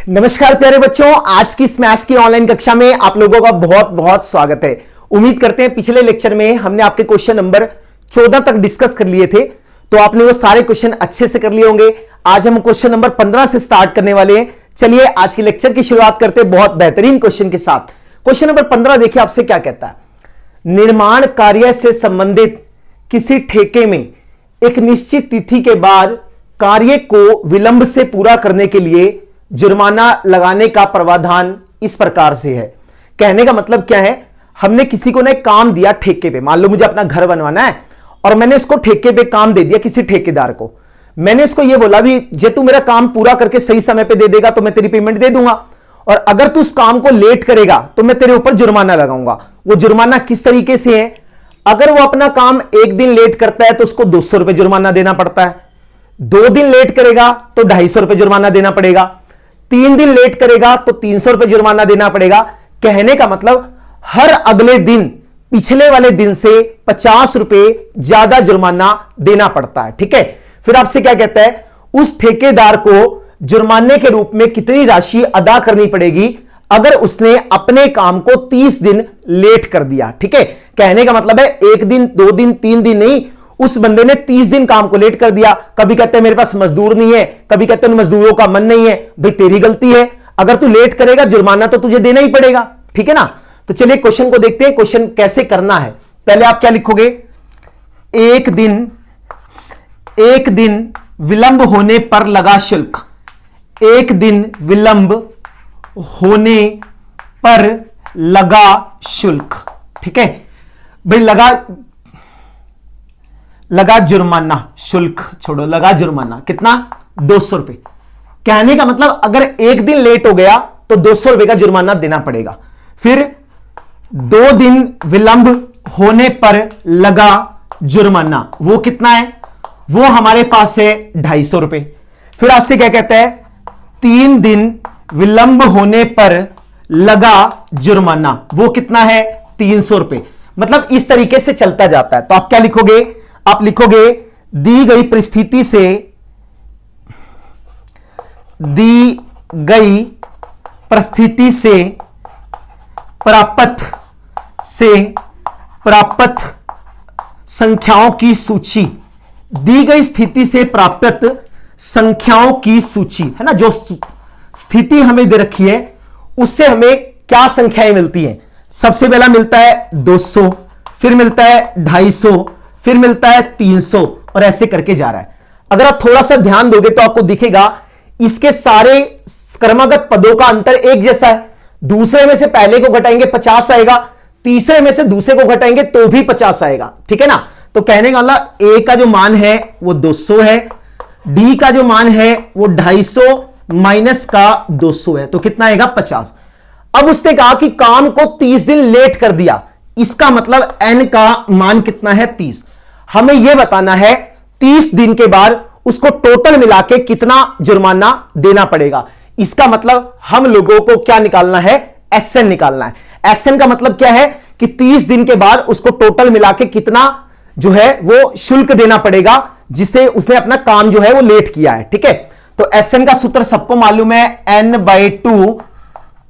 नमस्कार प्यारे बच्चों, आज की इस मैथ्स की ऑनलाइन कक्षा में आप लोगों का बहुत बहुत स्वागत है। उम्मीद करते हैं पिछले लेक्चर में हमने आपके क्वेश्चन नंबर 14 तक डिस्कस कर लिए थे, तो आपने वो सारे क्वेश्चन अच्छे से कर लिए होंगे। आज हम क्वेश्चन नंबर 15 से स्टार्ट करने वाले हैं। चलिए आज की लेक्चर की शुरुआत करते हैं बहुत बेहतरीन क्वेश्चन के साथ। क्वेश्चन नंबर 15 देखिए आपसे क्या कहता है। निर्माण कार्य से संबंधित किसी ठेके में एक निश्चित तिथि के बाद कार्य को विलंब से पूरा करने के लिए जुर्माना लगाने का प्रावधान इस प्रकार से है। कहने का मतलब क्या है, हमने किसी को ना एक काम दिया ठेके पे। मान लो मुझे अपना घर बनवाना है और मैंने इसको ठेके पे काम दे दिया किसी ठेकेदार को। मैंने इसको ये बोला भी जे तू मेरा काम पूरा करके सही समय पे दे देगा तो मैं तेरी पेमेंट दे दूंगा, और अगर तू उस काम को लेट करेगा तो मैं तेरे ऊपर जुर्माना लगाऊंगा। वो जुर्माना किस तरीके से है, अगर वो अपना काम एक दिन लेट करता है तो उसको 200 रुपए जुर्माना देना पड़ता है। 2 दिन लेट करेगा तो 250 रुपए जुर्माना देना पड़ेगा। 3 दिन लेट करेगा तो 300 रुपए जुर्माना देना पड़ेगा। कहने का मतलब हर अगले दिन पिछले वाले दिन से 50 रुपए ज्यादा जुर्माना देना पड़ता है। ठीक है, फिर आपसे क्या कहता है, उस ठेकेदार को जुर्माने के रूप में कितनी राशि अदा करनी पड़ेगी अगर उसने अपने काम को 30 दिन लेट कर दिया। ठीक है, कहने का मतलब है 1 दिन 2 दिन 3 दिन नहीं, उस बंदे ने 30 दिन काम को लेट कर दिया। कभी कहते हैं मेरे पास मजदूर नहीं है, कभी कहते हैं मजदूरों का मन नहीं है। भाई तेरी गलती है, अगर तू लेट करेगा जुर्माना तो तुझे देना ही पड़ेगा। ठीक है ना। तो चलिए क्वेश्चन को देखते हैं, क्वेश्चन कैसे करना है। पहले आप क्या लिखोगे, एक दिन विलंब होने पर लगा शुल्क। एक दिन विलंब होने पर लगा शुल्क। ठीक है भाई, लगा जुर्माना, शुल्क छोड़ो, लगा जुर्माना कितना, 200 रुपए। कहने का मतलब अगर एक दिन लेट हो गया तो 200 रुपए का जुर्माना देना पड़ेगा। फिर 2 दिन विलंब होने पर लगा जुर्माना, वो कितना है, वो हमारे पास है 250 रुपए। फिर आपसे क्या कहता है, 3 दिन विलंब होने पर लगा जुर्माना, वो कितना है, 300 रुपए। मतलब इस तरीके से चलता जाता है। तो आप क्या लिखोगे, आप लिखोगे दी गई परिस्थिति से प्राप्त संख्याओं की सूची। दी गई स्थिति से प्राप्त संख्याओं की सूची है ना, जो स्थिति हमें दे रखी है उससे हमें क्या संख्याएं मिलती हैं। सबसे पहला मिलता है 200, फिर मिलता है 250, फिर मिलता है 300, और ऐसे करके जा रहा है। अगर आप थोड़ा सा ध्यान दोगे तो आपको दिखेगा इसके सारे क्रमागत पदों का अंतर एक जैसा है। दूसरे में से पहले को घटाएंगे 50 आएगा, तीसरे में से दूसरे को घटाएंगे तो भी 50 आएगा। ठीक है ना। तो कहने का मतलब ए का जो मान है वो 200 है, डी का जो मान है वो 250 माइनस का 200 है, तो कितना आएगा, 50। अब उसने कहा कि काम को 30 दिन लेट कर दिया, इसका मतलब n का मान कितना है, 30। हमें यह बताना है 30 दिन के बाद उसको टोटल मिला के कितना जुर्माना देना पड़ेगा। इसका मतलब हम लोगों को क्या निकालना है, SN निकालना है। SN का मतलब क्या है कि 30 दिन के बाद उसको टोटल मिला के कितना जो है वो शुल्क देना पड़ेगा जिससे उसने अपना काम जो है वो लेट किया है। ठीक है, तो SN का सूत्र सबको मालूम है, n/2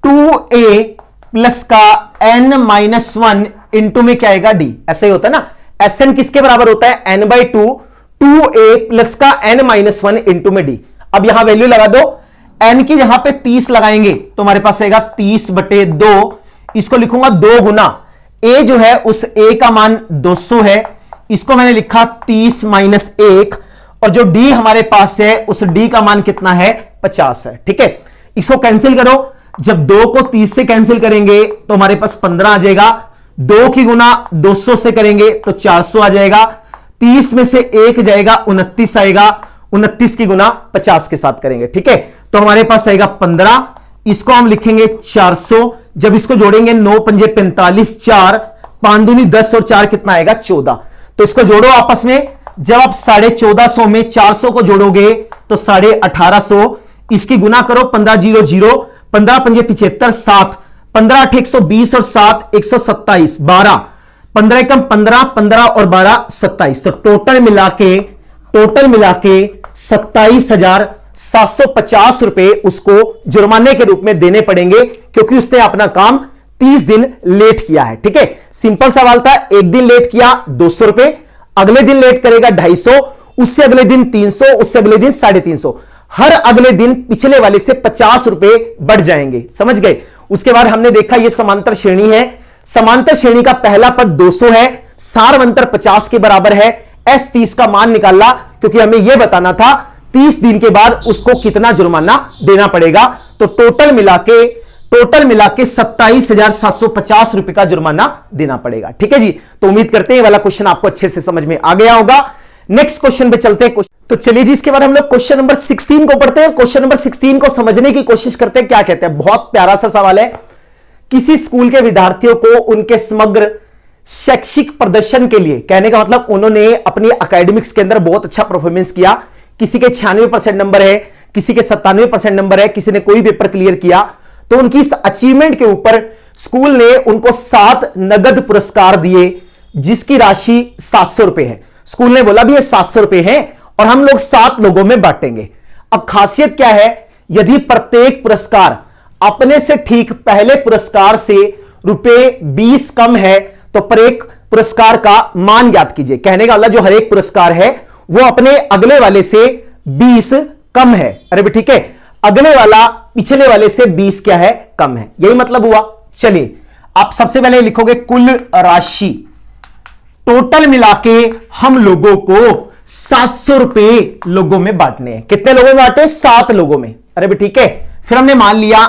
2a प्लस का n-1 इंटू में क्या आएगा, d। ऐसा ही होता है ना। SN किसके बराबर होता है, n/2 2a प्लस का n-1 इंटू में d। अब यहां वैल्यू लगा दो, n की जहां पे 30 लगाएंगे तो हमारे पास आएगा 30/2। इसको लिखूंगा 2 गुना a जो है उस a का मान 200 है, इसको मैंने लिखा 30 माइनस 1, और जो d हमारे पास है उस d का मान कितना है, 50 है। ठीक है, इसको कैंसिल करो। जब 2 को 30 से कैंसिल करेंगे तो हमारे पास 15 आ जाएगा। 2 की गुना 200 से करेंगे तो 400 आ जाएगा। 30 में से 1 जाएगा, 29 आएगा। 29 की गुना 50 के साथ करेंगे। ठीक है, तो हमारे पास आएगा 15। इसको हम लिखेंगे 400। जब इसको जोड़ेंगे 9 पंजे 45, 4 5 दूनी 10 और 4 कितना आएगा, 14। तो इसको जोड़ो आपस में। जब आप 1450 में 400 को जोड़ोगे तो 1850। इसकी गुना करो, 15 0 0, 15 पंजे 75, 7 15 8 120 और 7 127, 12 15 कम 15, 15 और 12 27। तो टोटल मिला के 27,000 750 रुपए उसको जुर्माने के रूप में देने पड़ेंगे, क्योंकि उसने अपना काम 30 दिन लेट किया है। ठीक है, सिंपल सवाल था। एक दिन लेट किया 200 रुपए, अगले दिन लेट करेगा 250, उससे अगले दिन 300, उससे अगले दिन 350, हर अगले दिन पिछले वाले से 50 रुपए बढ़ जाएंगे। समझ गए? उसके बाद हमने देखा यह समांतर श्रेणी है, समांतर श्रेणी का पहला पद 200 है, सार्वंतर 50 के बराबर है। S 30 का मान निकाला, क्योंकि हमें यह बताना था 30 दिन के बाद उसको कितना जुर्माना देना पड़ेगा। तो टोटल मिला के 27,750 रुपए का जुर्माना देना पड़ेगा। ठीक है जी, तो उम्मीद करते हैं वाला क्वेश्चन आपको अच्छे से समझ में आ गया होगा। नेक्स्ट क्वेश्चन पे चलते हैं। तो चलिए जी, इसके बाद हम लोग क्वेश्चन नंबर 16 को पढ़ते हैं। क्वेश्चन नंबर 16 को समझने की कोशिश करते हैं। क्या कहते हैं, बहुत प्यारा सा सवाल है। किसी स्कूल के विद्यार्थियों को उनके समग्र शैक्षिक प्रदर्शन के लिए, कहने का मतलब उन्होंने अपनी एकेडमिक्स के अंदर बहुत अच्छा परफॉर्मेंस किया, किसी के 96% नंबर है, किसी के 97% नंबर है, किसी ने कोई पेपर क्लियर किया, तो उनकी इस अचीवमेंट के ऊपर स्कूल ने उनको 7 नगद पुरस्कार दिए, जिसकी राशि 700 रुपए है। स्कूल ने बोला भी ये 700 रुपए है और हम लोग 7 लोगों में बांटेंगे। अब खासियत क्या है, यदि प्रत्येक पुरस्कार अपने से ठीक पहले पुरस्कार से रुपए 20 कम है, तो प्रत्येक पुरस्कार का मान ज्ञात कीजिए। कहने का मतलब जो हर एक पुरस्कार है वो अपने अगले वाले से 20 कम है। अरे भी ठीक है, अगले वाला पिछले वाले से 20 क्या है, कम है, यही मतलब हुआ। चलिए, आप सबसे पहले लिखोगे कुल राशि, टोटल मिलाके हम लोगों को 700 रुपए लोगों में बांटने हैं। कितने लोगों में बांटे? 7 लोगों में। अरे भी ठीक है, फिर हमने मान लिया,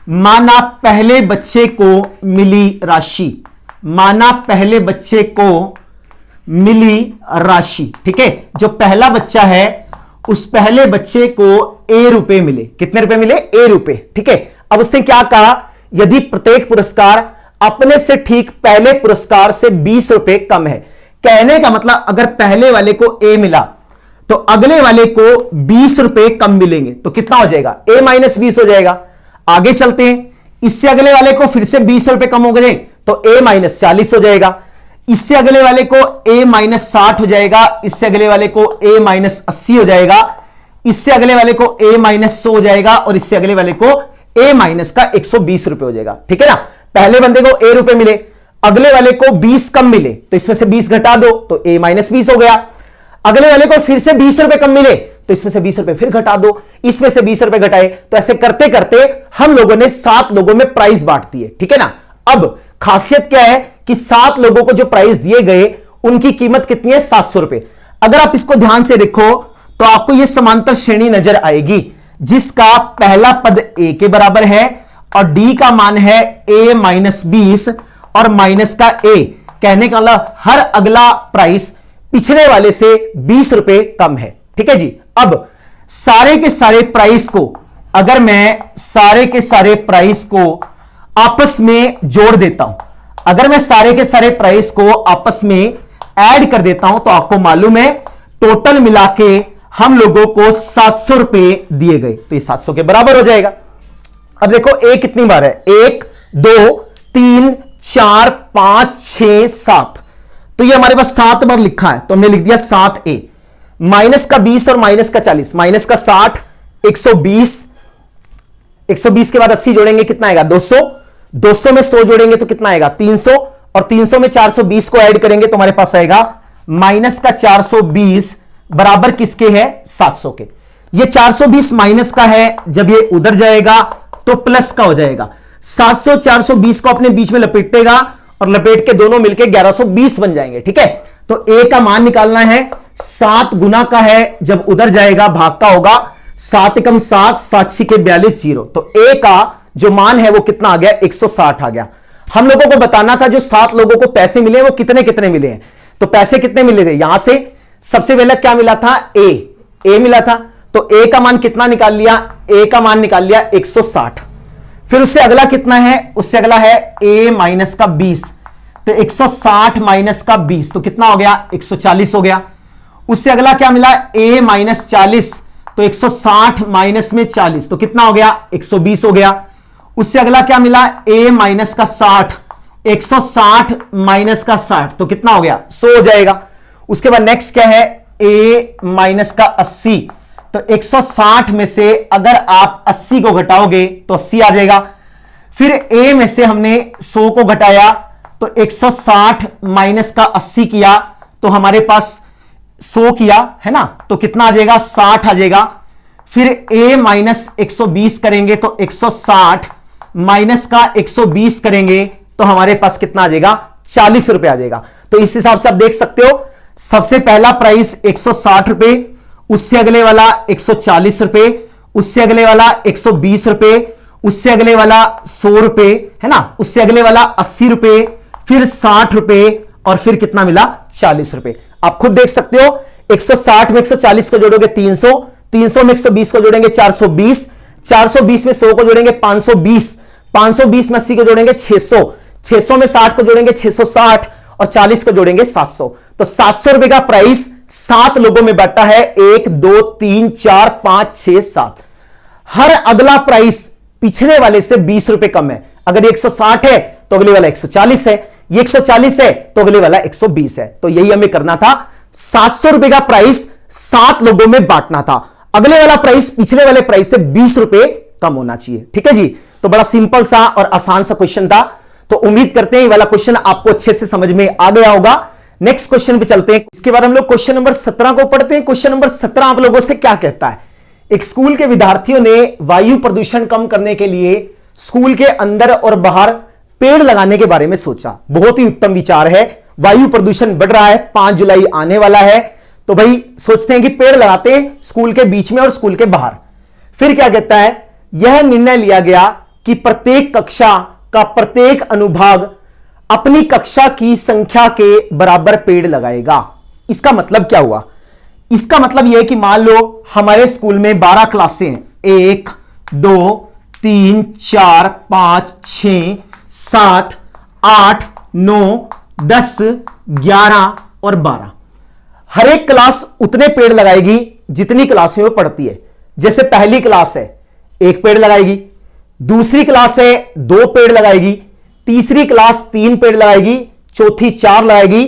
माना पहले बच्चे को मिली राशि, माना पहले बच्चे को मिली राशि। ठीक है, जो पहला बच्चा है उस पहले बच्चे को A रुपए मिले। कितने रुपए मिले? A रुपए। ठीक है, अब उसने क्या कहा, यदि प्रत्येक पुरस्कार अपने से ठीक पहले पुरस्कार से 20 रुपए कम है। कहने का मतलब अगर पहले वाले को A मिला तो अगले वाले को 20 रुपए कम मिलेंगे, तो कितना हो जाएगा? A माइनस 20 हो जाएगा। आगे चलते हैं, इससे अगले वाले को फिर से 20 रुपए कम हो गए तो A माइनस 40 हो जाएगा, इससे अगले वाले को A माइनस 60 हो जाएगा, इससे अगले वाले को A माइनस 80 हो जाएगा, इससे अगले वाले को A माइनस 100 हो जाएगा, और इससे अगले वाले को A माइनस का 120 रुपए हो जाएगा। ठीक है ना, पहले बंदे को A रुपए मिले, अगले वाले को 20 कम मिले, तो इसमें से 20 घटा दो तो A माइनस 20 हो गया। अगले वाले को फिर से 20 रुपए कम मिले, तो इसमें से 20 रुपए फिर घटा दो, इसमें से 20 रुपए घटाए, तो ऐसे करते करते हम लोगों ने 7 लोगों में प्राइज बांट दिए। ठीक है ना, अब खासियत क्या है कि 7 लोगों को जो प्राइज दिए गए उनकी कीमत कितनी है? 700 रुपए। अगर आप इसको ध्यान से देखो तो आपको यह समांतर श्रेणी नजर आएगी, जिसका पहला पद A के बराबर है और D का मान है A माइनस 20 और माइनस का A। कहने का मतलब हर अगला प्राइस पिछले वाले से 20 रुपए कम है। ठीक है जी, अब सारे के सारे प्राइस को, अगर मैं सारे के सारे प्राइस को आपस में जोड़ देता हूं, अगर मैं सारे के सारे प्राइस को आपस में ऐड कर देता हूं, तो आपको मालूम है टोटल मिला के हम लोगों को 700 रुपए दिए गए, तो ये 700 के बराबर हो जाएगा। अब देखो A कितनी बार है? 1 2 3 4 5 6 7, तो ये हमारे पास 7 बार लिखा है, तो हमने लिख दिया 7A। माइनस का 20 और माइनस का 40, माइनस का 60, 120, 120 के बाद 80 जोड़ेंगे कितना आएगा? 200, 200 में 100 जोड़ेंगे तो कितना आएगा? 300, और 300 में 420 को ऐड करेंगे तो हमारे पास आएगा माइनस का 420 बराबर किसके है? 700 के। ये 420 माइनस का है, जब ये उधर जाएगा तो प्लस का हो जाएगा। 700 420 को अपने बीच में लपेटेगा और लपेट के दोनों मिलके 1120 बन जाएंगे। ठीक है, तो A का मान निकालना है, 7 गुना का है, जब उधर जाएगा भाग का होगा, 7 एकम 7, 7 छिके 42 जीरो, तो A का जो मान है वो कितना आ गया? 160 आ गया। हम लोगों को बताना था जो 7 लोगों को पैसे मिले वो कितने कितने मिले हैं, तो पैसे कितने मिले थे? यहां से सबसे पहले क्या मिला था? A मिला था, तो A का मान कितना निकाल लिया? A का मान निकाल लिया 160। फिर उससे अगला कितना है? उससे अगला है A माइनस का 20, तो 160 माइनस का 20 तो कितना हो गया? 140 हो गया। उससे अगला क्या मिला? A माइनस 40, तो 160 माइनस में 40 तो कितना हो गया? 120 हो गया। उससे अगला क्या मिला? A माइनस का 60, 160 माइनस का 60 तो कितना हो गया? 100 हो जाएगा। उसके बाद नेक्स्ट क्या है? A माइनस का 80, तो 160 में से अगर आप 80 को घटाओगे तो 80 आ जाएगा। फिर ए में से हमने 100 को घटाया तो 160 माइनस का 80 किया तो हमारे पास 100 किया है ना, तो कितना आ जाएगा 60 आ जाएगा। फिर a माइनस 120 करेंगे तो 160 माइनस का 120 करेंगे तो हमारे पास कितना आ जाएगा 40 रुपए आ जाएगा। तो इस हिसाब से आप देख सकते हो, सबसे पहला प्राइस 160 रुपए, उससे अगले वाला 140 रुपए, उससे अगले वाला 120 रुपए, उससे अगले वाला 100 रुपए है ना, उससे अगले वाला 80 रुपए, फिर 60 रुपए और फिर कितना मिला 40 रुपए। आप खुद देख सकते हो 160 में 140 को जोड़ोगे 300, 300 में 120 को जोड़ेंगे 420, 420 में 100 को जोड़ेंगे 520, 520 में 80 को जोड़ेंगे 600, 600 में 60 को जोड़ेंगे 660 और 40 को जोड़ेंगे 700। तो 700 रुपए का प्राइस 7 लोगों में बांटा है, 1 2 3 4 5 6 7। हर अगला प्राइस पिछले वाले से 20 रुपए कम है। अगर 160 है तो अगले वाला 140 है, ये 140 है तो अगले वाला 120 है। तो यही हमें करना था, 700 रुपए का प्राइस 7 लोगों में बांटना था। अगले वाला प्राइस पिछले वाले प्राइस से 20 रुपए कम होना चाहिए। ठीक है जी, तो बड़ा सिंपल सा और आसान सा क्वेश्चन था। तो उम्मीद करते हैं ये वाला क्वेश्चन आपको अच्छे से समझ में आ गया होगा। नेक्स्ट क्वेश्चन पे चलते हैं। इसके बाद हम लोग क्वेश्चन नंबर 17 को पढ़ते हैं। क्वेश्चन नंबर 17 आप लोगों से क्या कहता है? एक स्कूल के विद्यार्थियों ने वायु प्रदूषण कम करने के लिए स्कूल के अंदर और बाहर पेड़ लगाने के बारे में सोचा। बहुत ही उत्तम विचार है। वायु प्रदूषण बढ़ रहा है, 5 जुलाई आने वाला है, तो भाई सोचते हैं कि पेड़ लगाते हैं स्कूल के बीच में और स्कूल के बाहर। फिर क्या कहता है? यह निर्णय लिया गया कि प्रत्येक कक्षा का प्रत्येक अनुभाग अपनी कक्षा की संख्या के बराबर पेड़ लगाएगा। इसका मतलब क्या हुआ? इसका मतलब यह है कि मान लो हमारे स्कूल में 12 क्लासें हैं, 1 2 3 4 5 6 7 8 9 10 11 और 12। हर एक क्लास उतने पेड़ लगाएगी जितनी क्लास में वो पढ़ती है। जैसे पहली क्लास है 1 पेड़ लगाएगी, दूसरी क्लास है 2 पेड़ लगाएगी, तीसरी क्लास 3 पेड़ लगाएगी, चौथी 4 लगाएगी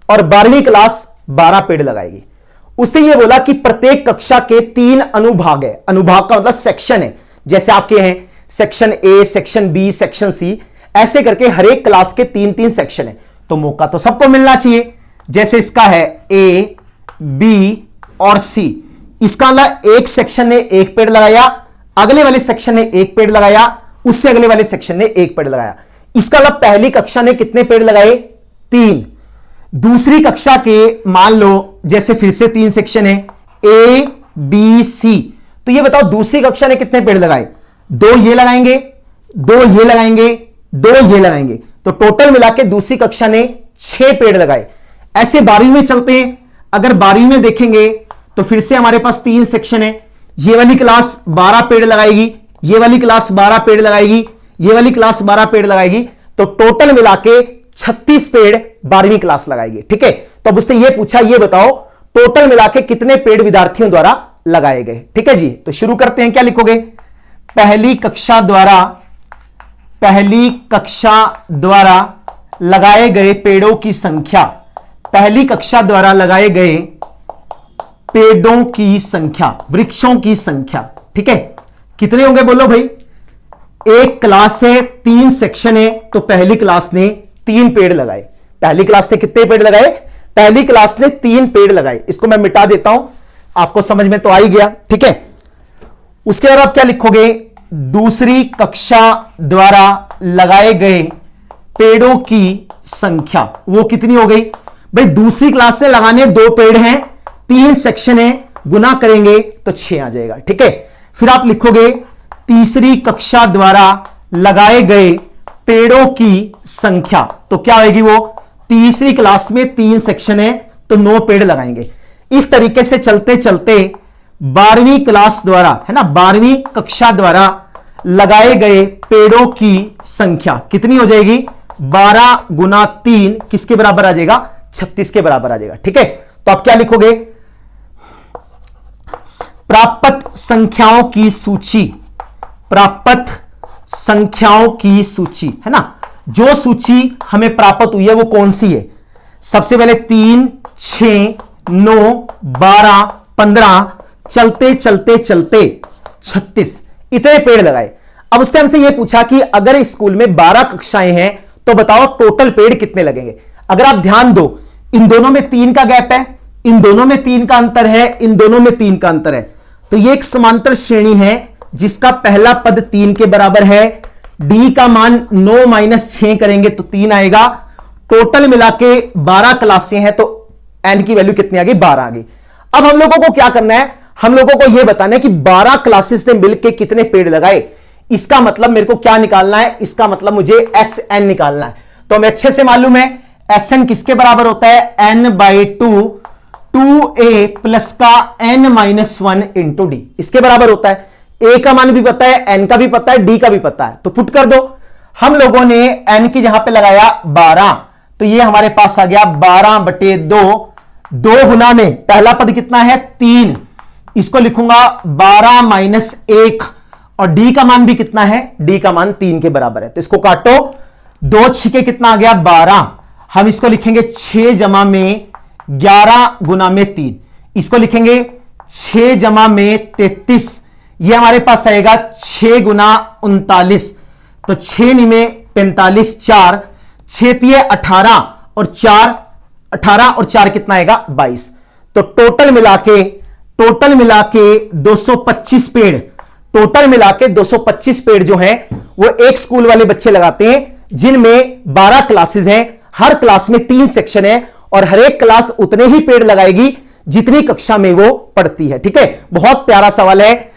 और 12वीं क्लास 12 पेड़ लगाएगी। उसने ये बोला कि प्रत्येक कक्षा के 3 अनुभाग है। अनुभाग का मतलब सेक्शन है। जैसे आपके हैं section A, section B, section C, ऐसे करके हर एक क्लास के 3-3 सेक्शन है। तो मौका तो सबको मिलना चाहिए। जैसे इसका है ए, बी और सी। इसका मतलब एक सेक्शन ने 1 पेड़ लगाया, अगले वाले सेक्शन ने 1 पेड़ लगाया, उससे अगले वाले सेक्शन ने 1 पेड़ लगाया। इसका मतलब पहली कक्षा ने कितने पेड़ लगाए? 3। दूसरी कक्षा के मान लो जैसे फिर से 3 सेक्शन है ए, बी, सी, तो ये बताओ दूसरी कक्षा ने कितने पेड़ लगाए? 2 ये लगाएंगे, 2 ये लगाएंगे, 2 ये लगाएंगे, तो टोटल मिला के दूसरी कक्षा ने 6 पेड़ लगाए। ऐसे 12वीं में चलते हैं। अगर 12वीं में देखेंगे तो फिर से हमारे पास 3 सेक्शन है। ये वाली क्लास 12 पेड़ लगाएगी, ये वाली क्लास 12 पेड़ लगाएगी, ये वाली क्लास 12 पेड़ लगाएगी, तो टोटल मिला के 36 पेड़ 12वीं क्लास लगाएगी। ठीक है, तो अब उससे ये पूछा, ये बताओ टोटल मिला के कितने पेड़ विद्यार्थियों द्वारा लगाए गए। ठीक है जी, तो शुरू करते हैं। क्या लिखोगे? पहली कक्षा द्वारा लगाए गए पेड़ों की संख्या। पहली कक्षा द्वारा लगाए गए पेड़ों की संख्या, वृक्षों की संख्या। ठीक है, कितने होंगे बोलो भाई? एक क्लास है, 3 सेक्शन है, तो पहली क्लास ने 3 पेड़ लगाए। पहली क्लास ने कितने पेड़ लगाए? पहली क्लास ने 3 पेड़ लगाए। इसको मैं मिटा देता हूं, आपको समझ में तो आ ही गया। ठीक है, उसके बाद आप क्या लिखोगे? दूसरी कक्षा द्वारा लगाए गए पेड़ों की संख्या, वो कितनी हो गई भाई? दूसरी क्लास से लगाने 2 पेड़ हैं, 3 सेक्शन है, गुना करेंगे तो 6 आ जाएगा। ठीक है, फिर आप लिखोगे तीसरी कक्षा द्वारा लगाए गए पेड़ों की संख्या, तो क्या होगी वो? तीसरी क्लास में 3 सेक्शन है तो 9 पेड़ लगाएंगे। इस तरीके से चलते चलते 12वीं क्लास द्वारा, है ना, 12वीं कक्षा द्वारा लगाए गए पेड़ों की संख्या कितनी हो जाएगी? 12 गुना 3 किसके बराबर आ जाएगा? 36 के बराबर आ जाएगा। ठीक है, तो आप क्या लिखोगे? प्राप्त संख्याओं की सूची, प्राप्त संख्याओं की सूची, है ना, जो सूची हमें प्राप्त हुई है वो कौन सी है? सबसे पहले 3 6 9 12 15 चलते चलते चलते 36 इतने पेड़ लगाए। अब उसने हमसे यह पूछा कि अगर स्कूल में 12 कक्षाएं हैं तो बताओ टोटल पेड़ कितने लगेंगे। अगर आप ध्यान दो, इन दोनों में 3 का गैप है, इन दोनों में 3 का अंतर है, इन दोनों में 3 का अंतर है, तो यह एक समांतर श्रेणी है जिसका पहला पद 3 के बराबर है। डी का मान 9 माइनस 6 करेंगे तो 3 आएगा। टोटल मिला के 12 क्लासें हैं तो एन की वैल्यू कितनी आ गई, 12 आ गई। अब हम लोगों को क्या करना है, हम लोगों को यह बताना है कि 12 क्लासेस ने मिलकर कितने पेड़ लगाए। इसका मतलब मेरे को क्या निकालना है, इसका मतलब मुझे एस एन निकालना है। तो हमें अच्छे से मालूम है एस एन किसके बराबर होता है, एन बाई 2 प्लस का एन माइनस 1 इंटू डी, इसके बराबर होता है। ए का मान भी पता है, एन का भी पता है, डी का भी पता है, तो पुट कर दो। हम लोगों ने एन की जहां पे लगाया 12, तो ये हमारे पास आ गया 12/2। 2 गुना में पहला पद कितना है 3, इसको लिखूंगा 12 माइनस 1, और डी का मान भी कितना है, डी का मान 3 के बराबर है। तो इसको काटो, 2 छिके कितना आ गया 12। हम इसको लिखेंगे 6 जमा में 11 गुना में 3, इसको लिखेंगे 6 जमा में 33, ये हमारे पास आएगा 6 गुना 39, तो 6 में 45, 4 6 18 और 4 कितना आएगा 22। तो टोटल मिला के 225 पेड़, टोटल मिला के 225 पेड़ जो हैं वो एक स्कूल वाले बच्चे लगाते हैं, जिनमें 12 क्लासेस हैं, हर क्लास में 3 सेक्शन है, और हर एक क्लास उतने ही पेड़ लगाएगी जितनी कक्षा में वो पढ़ती है। ठीक है, बहुत प्यारा सवाल है,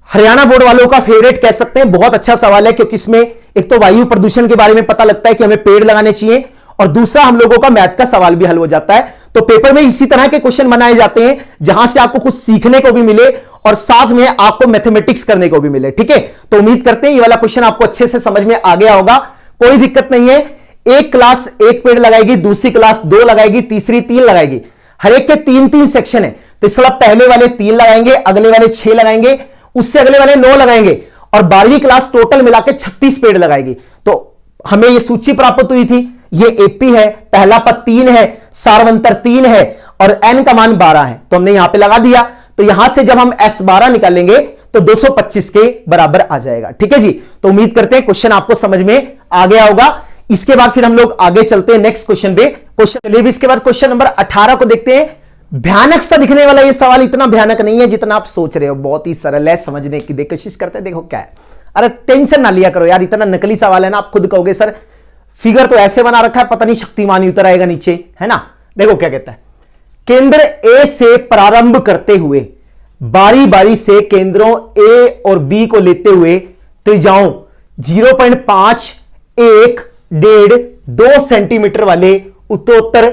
हरियाणा बोर्ड वालों का फेवरेट कह सकते हैं। बहुत अच्छा सवाल है क्योंकि इसमें एक तो वायु प्रदूषण के बारे में पता लगता है कि हमें पेड़ लगाने चाहिए, और दूसरा हम लोगों का मैथ का सवाल भी हल हो जाता है। तो पेपर में इसी तरह के क्वेश्चन बनाए जाते हैं जहां से आपको कुछ सीखने को भी मिले और साथ में आपको मैथमेटिक्स करने को भी मिले। ठीक है, तो उम्मीद करते हैं ये वाला क्वेश्चन आपको अच्छे से समझ में आ गया होगा। कोई दिक्कत नहीं है, एक क्लास 1 पेड़ लगाएगी, दूसरी क्लास 2 लगाएगी, तीसरी 3 लगाएगी, हर एक के 3-3 सेक्शन है। तो इस पहले वाले 3 लगाएंगे, अगले वाले 6 लगाएंगे, उससे अगले वाले 9 लगाएंगे, और 12वीं क्लास टोटल मिलाकर 36 पेड़ लगाएगी। तो हमें यह सूची प्राप्त हुई थी, ये एपी है, पहला पद 3 है, सारवंतर 3 है, और एन का मान 12 है, तो हमने यहां पे लगा दिया। तो यहां से जब हम S12 निकालेंगे तो 225 के बराबर आ जाएगा। ठीक है जी, तो उम्मीद करते हैं क्वेश्चन आपको समझ में आ गया होगा। इसके बाद फिर हम लोग आगे चलते हैं नेक्स्ट क्वेश्चन पे। क्वेश्चन इसके बाद क्वेश्चन नंबर 18 को देखते हैं। भयानक सा दिखने वाला ये सवाल इतना भयानक नहीं है जितना आप सोच रहे हो, बहुत ही सरल है, समझने की कोशिश करते हैं। देखो क्या है, अरे टेंशन ना लिया करो यार, इतना नकली सवाल है ना, आप खुद कहोगे सर फिगर तो ऐसे बना रखा है, पता नहीं शक्तिमान ही उतर आएगा नीचे, है ना। देखो क्या कहता है, केंद्र ए से प्रारंभ करते हुए बारी बारी से केंद्रों ए और बी को लेते हुए त्रिज्याओं 0.5, 1, 1.5, 2 सेंटीमीटर वाले उत्तरोत्तर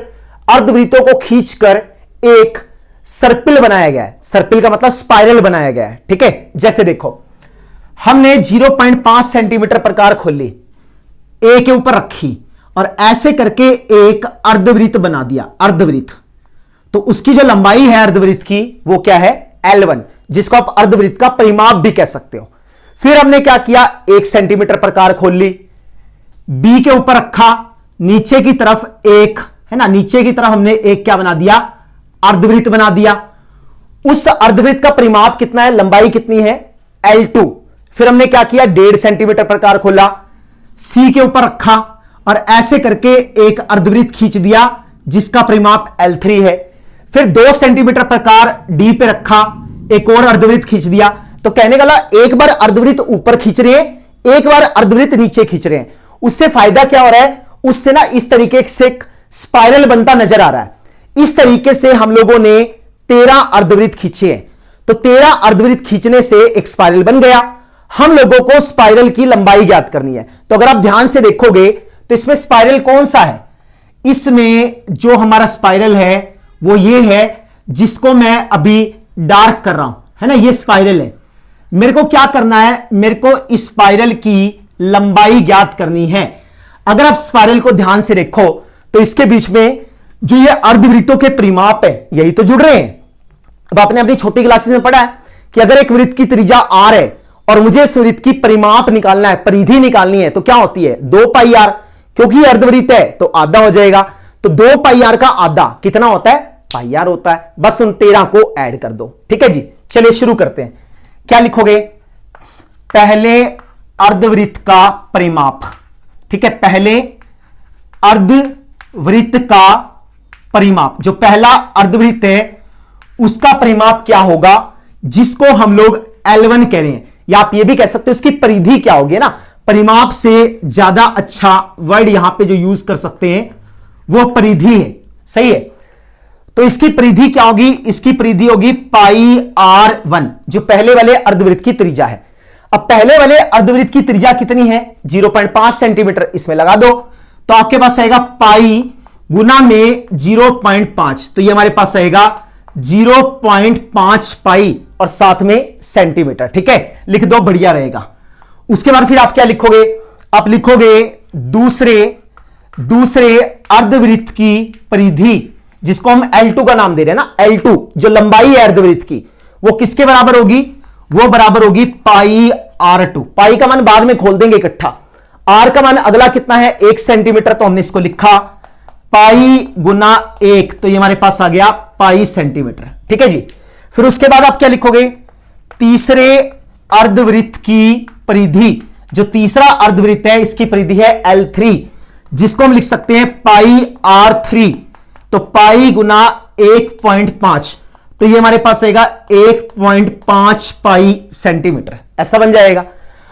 अर्धवृत्तों को खींचकर एक सर्पिल बनाया गया है। सर्पिल का मतलब स्पाइरल बनाया गया है। ठीक है, जैसे देखो हमने 0.5 सेंटीमीटर प्रकार खोली, ए के ऊपर रखी और ऐसे करके एक अर्धवृत्त बना दिया, अर्धवृत्त। तो उसकी जो लंबाई है अर्धवृत्त की वो क्या है, L1, जिसको आप अर्धवृत्त का परिमाप भी कह सकते हो। फिर हमने क्या किया, 1 सेंटीमीटर प्रकार खोल ली, बी के ऊपर रखा, नीचे की तरफ एक, है ना, नीचे की तरफ हमने एक क्या बना दिया, अर्धवृत्त बना दिया। उस अर्धवृत्त का परिमाप कितना है, लंबाई कितनी है, L2। फिर हमने क्या किया, 1.5 सेंटीमीटर प्रकार खोला, सी के ऊपर रखा और ऐसे करके एक अर्धवृत्त खींच दिया जिसका परिमाप L3 है। फिर 2 सेंटीमीटर प्रकार डी पे रखा, एक और अर्धवृत्त खींच दिया। तो कहने का एक बार अर्धवृत्त ऊपर खींच रहे हैं, एक बार अर्धवृत्त नीचे खींच रहे हैं। उससे फायदा क्या हो रहा है, उससे ना इस तरीके से स्पाइरल बनता नजर आ रहा है। इस तरीके से हम लोगों ने 13 अर्धवृत्त खींचे हैं। तो 13 अर्धवृत्त खींचने से एक स्पाइरल बन गया। हम लोगों को स्पाइरल की लंबाई ज्ञात करनी है। तो अगर आप ध्यान से देखोगे तो इसमें स्पाइरल कौन सा है, इसमें जो हमारा स्पाइरल है वो ये है जिसको मैं अभी डार्क कर रहा हूं, है ना, ये स्पाइरल है। मेरे को क्या करना है, मेरे को इस स्पाइरल की लंबाई ज्ञात करनी है। अगर आप स्पाइरल को ध्यान से देखो तो इसके बीच में जो ये अर्धवृत्तों के परिमाप है यही तो जुड़ रहे हैं। अब आपने अपनी छोटी क्लासेस में पढ़ा है कि अगर एक वृत्त की त्रिज्या r है और मुझे इस वृत्त की परिमाप निकालना है, परिधि निकालनी है, तो क्या होती है 2πr, क्योंकि अर्धवृत्त है तो आधा हो जाएगा। तो 2πr का आधा कितना होता है, πr होता है। बस उन 13 को ऐड कर दो। ठीक है जी, चलिए शुरू करते हैं। क्या लिखोगे? पहले अर्धवृत्त का परिमाप। ठीक है, पहले अर्धवृत्त का परिमाप, जो पहला अर्धवृत्त है उसका परिमाप क्या होगा, जिसको हम लोग L1 कह रहे हैं, या आप ये भी कह सकते हो इसकी परिधि क्या होगी ना। परिमाप से ज्यादा अच्छा वर्ड यहां पे जो यूज कर सकते हैं वो परिधि है। सही है, तो इसकी परिधि क्या होगी? इसकी परिधि होगी पाई R1, जो पहले वाले अर्धवृत्त की त्रिज्या है। अब पहले वाले अर्धवृत्त की त्रिज्या कितनी है? 0.5 सेंटीमीटर। इसमें लगा दो तो आपके पास आएगा पाई गुना में 0.5, तो ये हमारे पास आएगा 0.5 पाई और साथ में सेंटीमीटर। ठीक है, लिख दो, बढ़िया रहेगा। उसके बाद फिर आप क्या लिखोगे? आप लिखोगे दूसरे अर्धवृत्त की परिधि, जिसको हम L2 का नाम दे रहे हैं ना। L2 जो लंबाई है अर्धवृत्त की, वो किसके बराबर होगी? वो बराबर होगी पाई R2। पाई का मान बाद में खोल देंगे इकट्ठा। R का मान अगला कितना है? 1 सेंटीमीटर, तो हमने इसको लिखा पाई गुना 1, तो ये हमारे पास आ गया पाई सेंटीमीटर। ठीक है जी। फिर उसके बाद आप क्या लिखोगे? तीसरे अर्धवृत्त की परिधि, जो तीसरा अर्धवृत्त है इसकी परिधि है L3, जिसको हम लिख सकते हैं पाई R3, तो पाई गुना 1.5, तो ये हमारे पास आएगा 1.5 पाई सेंटीमीटर। ऐसा बन जाएगा।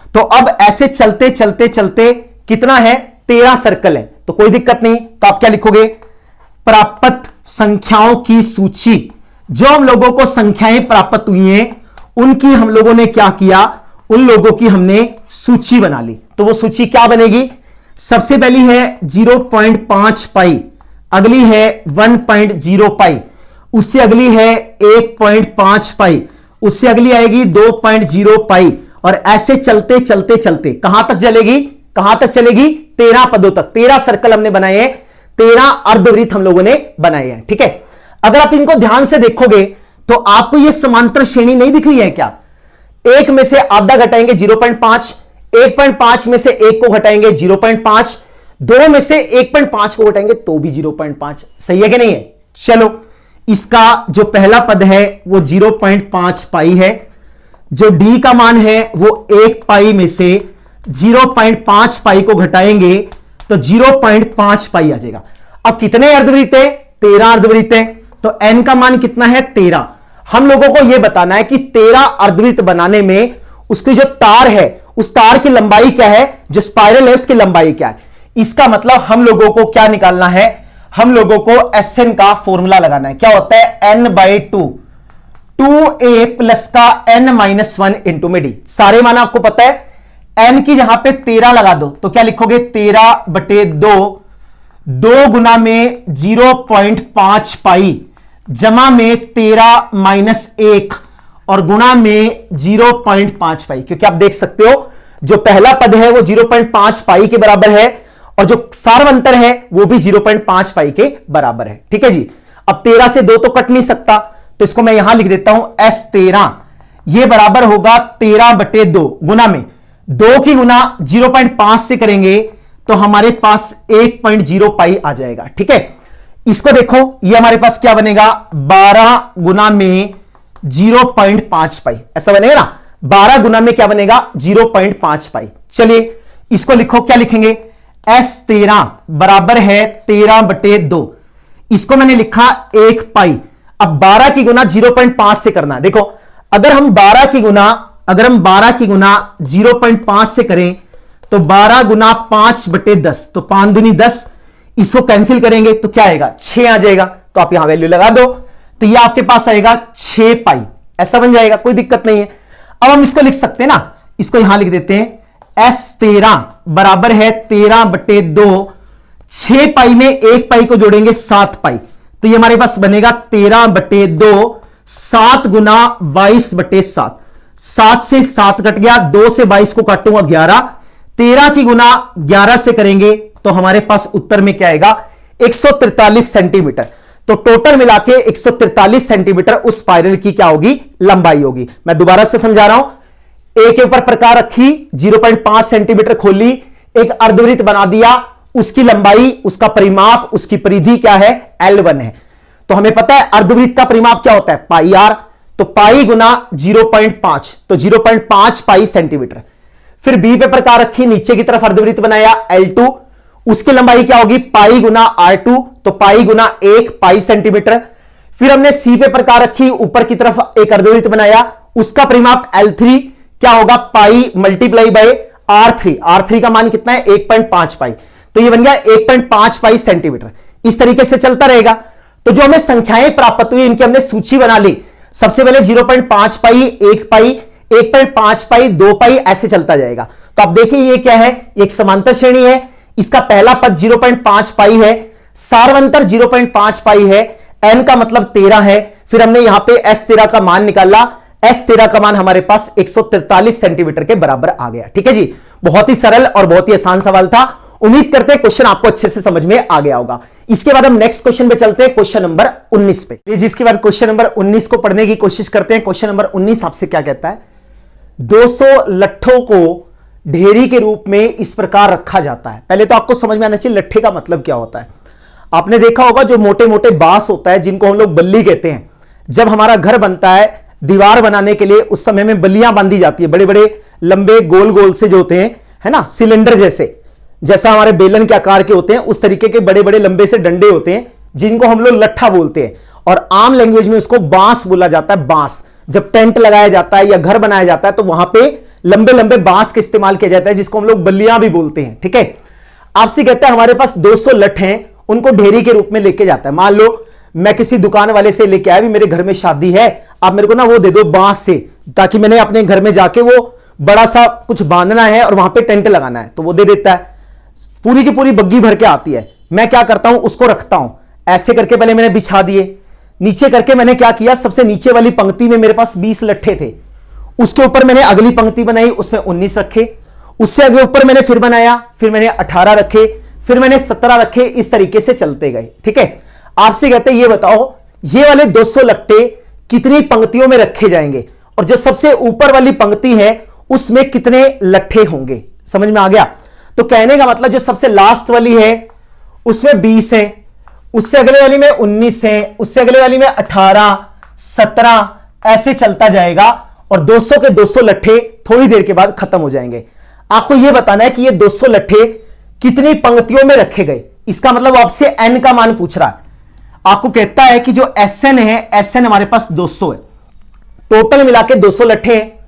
तो अब ऐसे चलते चलते चलते कितना है? 13 सर्कल है, तो कोई दिक्कत नहीं। तो आप क्या लिखोगे? प्राप्त संख्याओं की सूची, जो हम लोगों को संख्याएं प्राप्त हुई हैं उनकी हम लोगों ने क्या किया? उन लोगों की हमने सूची बना ली। तो वो सूची क्या बनेगी? सबसे पहली है 0.5 पाई, अगली है 1.0 पाई, उससे अगली है 1.5 पाई, उससे अगली आएगी 2.0 पाई, और ऐसे चलते चलते चलते कहां तक चलेगी? कहां तक चलेगी? 13 पदों तक। 13 सर्कल हमने बनाए हैं, 13 अर्धवृत्त हम लोगों ने बनाए हैं। ठीक है, अगर आप इनको ध्यान से देखोगे तो आपको यह समांतर श्रेणी नहीं दिख रही है क्या? 1 में से आधा घटाएंगे 0.5, 1.5 में से 1 को घटाएंगे 0.5, 2 में से 1.5 को घटाएंगे तो भी 0.5। सही है कि नहीं है? चलो, इसका जो पहला पद है वो 0.5 पाई है, जो डी का मान है वो 1 पाई में से 0.5 पाई को घटाएंगे तो 0.5 पाई आ जाएगा। अब कितने अर्धवृत्त है? 13 अर्धवृत्त है, तो एन का मान कितना है? 13। हम लोगों को यह बताना है कि 13 अर्धवृत्त बनाने में उसकी जो तार है उस तार की लंबाई क्या है, जो स्पाइरल है उसकी लंबाई क्या है। इसका मतलब हम लोगों को क्या निकालना है? हम लोगों को SN का फॉर्मूला लगाना है। क्या होता है? n/2, 2a प्लस का n-1 इंटू में डी। सारे मान आपको पता है। n की जहां पे 13 लगा दो तो क्या लिखोगे? 13/2, 2 गुना में 0.5 पाई जमा में 13-1 और गुणा में 0.5 पाई, क्योंकि आप देख सकते हो जो पहला पद है वो 0.5 पाई के बराबर है और जो सार्वंतर है वो भी 0.5 पाई के बराबर है। ठीक है जी। अब 13 से 2 तो कट नहीं सकता, तो इसको मैं यहां लिख देता हूं S13, ये बराबर होगा 13/2 गुना में 2 की गुना 0.5 से करेंगे तो हमारे पास 1.0 पाई आ जाएगा। ठीक है, इसको देखो, ये हमारे पास क्या बनेगा? 12 गुना में 0.5 पाई, ऐसा बनेगा ना। 12 गुना में क्या बनेगा? 0.5 पाई। चलिए इसको लिखो, क्या लिखेंगे? S13 बराबर है 13/2, इसको मैंने लिखा 1 पाई। अब 12 की गुना 0.5 से करना। देखो, अगर हम 12 की गुना 0.5 से करें तो 12 गुना 5/10, तो 5 दूनी 10, इसको कैंसिल करेंगे तो क्या आएगा? 6 आ जाएगा। तो आप यहां वैल्यू लगा दो तो ये आपके पास आएगा 6 पाई, ऐसा बन जाएगा, कोई दिक्कत नहीं है। अब हम इसको लिख सकते हैं ना, इसको यहां लिख देते हैं S13 बराबर है 13/2, 6 पाई में 1 पाई को जोड़ेंगे 7 पाई, तो ये हमारे पास बनेगा 13/2, 7 गुना 22/7, 7 से 7 कट गया, 2 से 22 को काटूंगा 11, 13 की गुना 11 से करेंगे तो हमारे पास उत्तर में क्या आएगा? 143 सेंटीमीटर। तो टोटल मिला के 143 सेंटीमीटर उस स्पाइरल की क्या होगी? लंबाई होगी। मैं दोबारा से समझा रहा हूं। ए के ऊपर प्रकार रखी, 0.5 सेंटीमीटर खोली, एक अर्धवृत्त बना दिया, उसकी लंबाई, उसका परिमाप, उसकी परिधि क्या है? L1 है। तो हमें पता है अर्धवृत्त का परिमाप क्या होता है? पाई आर। तो पाई गुना 0.5, तो 0.5 पाई सेंटीमीटर। फिर बी पे प्रकार रखी, नीचे की तरफ अर्धवृत्त बनाया L2, उसकी लंबाई क्या होगी पाई गुना R2, तो पाई गुना 1 पाई सेंटीमीटर। फिर हमने सी पे प्रकार रखी, ऊपर की तरफ एक अर्धवृत्त बनाया, उसका परिमाप L3 क्या होगा पाई मल्टीप्लाई बाय R3, R3 का मान कितना है 1.5 पाई, तो ये बन गया 1.5 पाई सेंटीमीटर। इस तरीके से चलता रहेगा। तो जो हमें संख्याएं प्राप्त हुई इनकी हमने सूची बना ली। सबसे पहले 0.5 पाई, 1 पाई, 1.5 पाई, 2 पाई, ऐसे चलता जाएगा। तो आप देखिए ये क्या है, एक समांतर श्रेणी है, इसका पहला पद 0.5 पाई है, सार्वंतर 0.5 पाई है, n का मतलब 13 है। फिर हमने यहां पे S13 का मान निकाला, S13 का मान हमारे पास 143 सेंटीमीटर के बराबर आ गया। ठीक है जी, बहुत ही सरल और बहुत ही आसान सवाल था। उम्मीद करते हैं क्वेश्चन आपको अच्छे से समझ में आ गया होगा। इसके बाद हम नेक्स्ट क्वेश्चन पे चलते हैं, क्वेश्चन नंबर 19 पे। जिसके बाद क्वेश्चन नंबर 19 को पढ़ने की कोशिश करते हैं। क्वेश्चन नंबर 19 आपसे क्या कहता है, 200 लट्ठों को ढेरी के रूप में इस प्रकार रखा जाता है। पहले तो आपको समझ में आना चाहिए लट्ठे का मतलब क्या होता है। आपने देखा होगा जो मोटे मोटे बांस होता है जिनको हम लोग बल्ली कहते हैं, जब हमारा घर बनता है दीवार बनाने के लिए उस समय में बल्लियां बांधी जाती है, बड़े बड़े लंबे गोल गोल से जो होते हैं, है ना, सिलेंडर जैसे, जैसा हमारे बेलन के आकार के होते हैं उस तरीके के बड़े बड़े लंबे से डंडे होते हैं जिनको हम लोग लट्ठा बोलते हैं, और आम लैंग्वेज में उसको बांस बोला जाता है। बांस, जब टेंट लगाया जाता है या घर बनाया जाता है तो वहां पे लंबे लंबे बांस का इस्तेमाल किया जाता है, जिसको हम लोग बल्लियां भी बोलते हैं। ठीक है, आपसे कहते हैं हमारे पास 200 लट्ठे हैं, उनको ढेरी के रूप में लेके जाता है। मान लो मैं किसी दुकान वाले से लेके आया, भी मेरे घर में शादी है, आप मेरे को ना वो दे दो बांस से, ताकि मैंने अपने घर में जाके वो बड़ा सा कुछ बांधना है और वहां पे टेंट लगाना है, तो वो दे देता है। पूरी की पूरी बग्गी भर के आती है। मैं क्या करता हूं, उसको रखता हूं ऐसे करके, पहले मैंने बिछा दिए, नीचे करके मैंने क्या किया, सबसे नीचे वाली पंक्ति में मेरे पास 20 लट्ठे थे, उसके ऊपर मैंने अगली पंक्ति बनाई, उसमें 19 रखे, उससे आगे ऊपर मैंने फिर बनाया, फिर मैंने 18 रखे, फिर मैंने 17 रखे, इस तरीके से चलते गए। ठीक है, आपसे कहते हैं ये बताओ ये वाले 200 लट्ठे कितनी पंक्तियों में रखे जाएंगे, और जो सबसे ऊपर वाली पंक्ति है उसमें कितने लट्ठे होंगे। समझ में आ गया? तो कहने का मतलब जो सबसे लास्ट वाली है उसमें 20 है, उससे अगले वाली में 19 है, उससे अगले वाली में 18, 17, ऐसे चलता जाएगा, और 200 के 200 लट्ठे थोड़ी देर के बाद खत्म हो जाएंगे। आपको यह बताना है कि ये 200 लट्ठे कितनी पंक्तियों में रखे गए। इसका मतलब आपसे n का मान पूछ रहा है। आपको कहता है कि जो Sn है, Sn हमारे पास 200 है, टोटल मिला के 200 लट्ठे हैं।